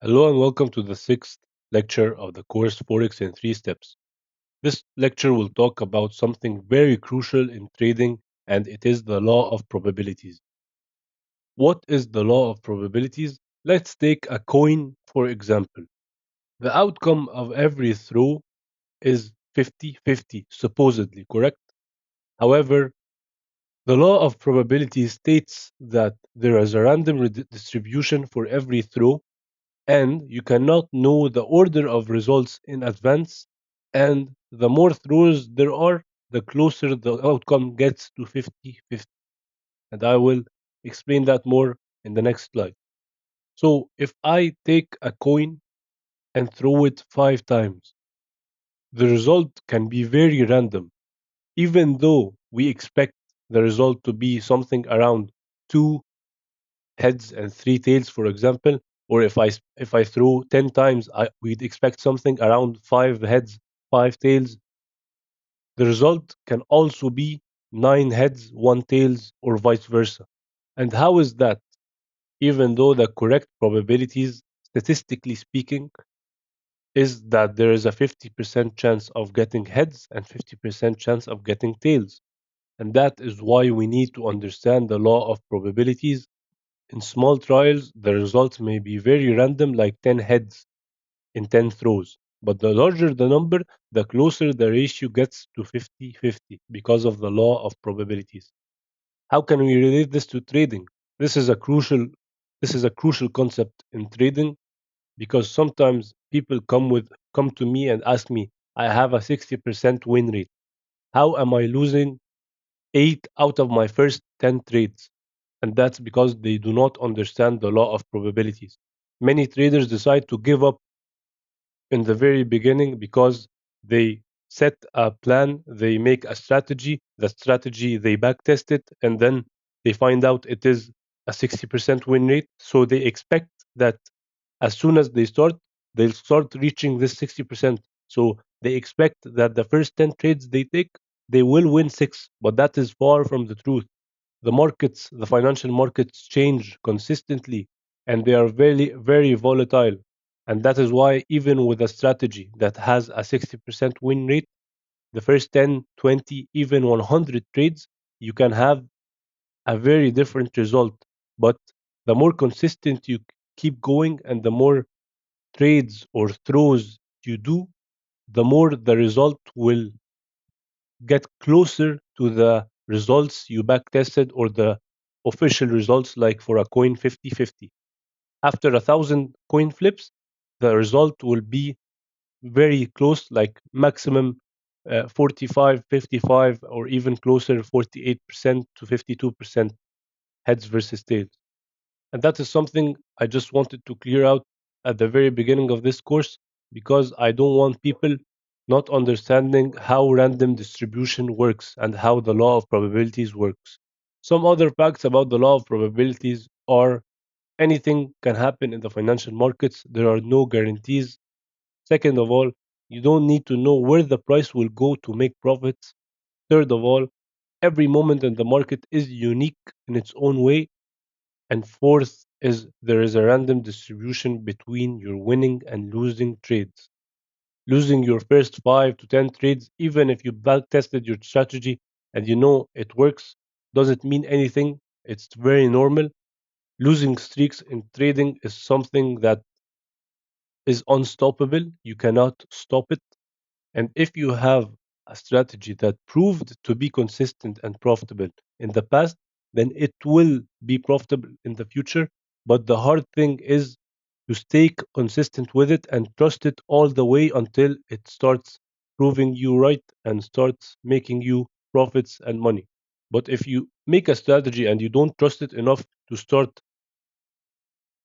Hello and welcome to the sixth lecture of the course Forex in 3 steps. This lecture will talk about something very crucial in trading, and it is the law of probabilities. What is the law of probabilities? Let's take a coin for example. The outcome of every throw is 50-50, supposedly, correct? However, the law of probability states that there is a random distribution for every throw and you cannot know the order of results in advance, and the more throws there are, the closer the outcome gets to 50-50. And I will explain that more in the next slide. So if I take a coin and throw it 5 times, the result can be very random, even though we expect the result to be something around two heads and 3 tails, for example. Or if I throw 10 times, we'd expect something around 5 heads, 5 tails. The result can also be 9 heads, 1 tails, or vice versa. And how is that? Even though the correct probabilities, statistically speaking, is that there is a 50% chance of getting heads and 50% chance of getting tails. And that is why we need to understand the law of probabilities. In small trials, the results may be very random, like 10 heads in 10 throws. But the larger the number, the closer the ratio gets to 50-50 because of the law of probabilities. How can we relate this to trading? This is a crucial this is a crucial concept in trading because sometimes people come to me and ask me, I have a 60% win rate. How am I losing 8 out of my first 10 trades? And that's because they do not understand the law of probabilities. Many traders decide to give up in the very beginning because they set a plan, they make a strategy, the strategy they backtest it, and then they find out it is a 60% win rate. So they expect that as soon as they start, they'll start reaching this 60%. So they expect that the first 10 trades they take, they will win 6, but that is far from the truth. The financial markets change consistently and they are very, very volatile. And that is why, even with a strategy that has a 60% win rate, the first 10, 20, even 100 trades, you can have a very different result. But the more consistent you keep going and the more trades or throws you do, the more the result will get closer to the results you backtested or the official results, like for a coin 50-50. After 1,000 coin flips, the result will be very close, like maximum 45, 55, or even closer 48% to 52% heads versus tails. And that is something I just wanted to clear out at the very beginning of this course because I don't want people not understanding how random distribution works and how the law of probabilities works. Some other facts about the law of probabilities are anything can happen in the financial markets, there are no guarantees. Second of all, you don't need to know where the price will go to make profits. Third of all, every moment in the market is unique in its own way. And fourth is there is a random distribution between your winning and losing trades. Losing your first 5 to 10 trades, even if you back tested your strategy and you know it works, doesn't mean anything. It's very normal. Losing streaks in trading is something that is unstoppable. You cannot stop it. And if you have a strategy that proved to be consistent and profitable in the past, then it will be profitable in the future. But the hard thing is to stay consistent with it and trust it all the way until it starts proving you right and starts making you profits and money. But if you make a strategy and you don't trust it enough to start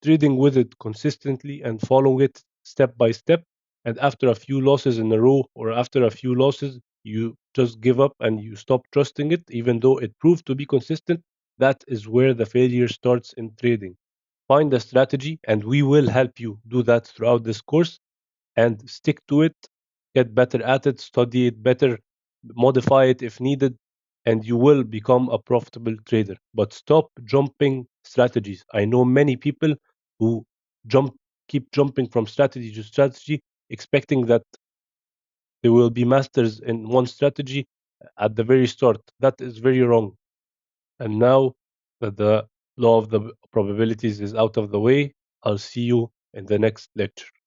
trading with it consistently and following it step by step. And after a few losses in a row or after a few losses, you just give up and you stop trusting it, even though it proved to be consistent. That is where the failure starts in trading. Find a strategy, and we will help you do that throughout this course and stick to it, get better at it, study it better, modify it if needed, and you will become a profitable trader. But stop jumping strategies. I know many people who jump keep jumping from strategy to strategy, expecting that they will be masters in one strategy at the very start. That is very wrong. And now that the law of the probabilities is out of the way, I'll see you in the next lecture.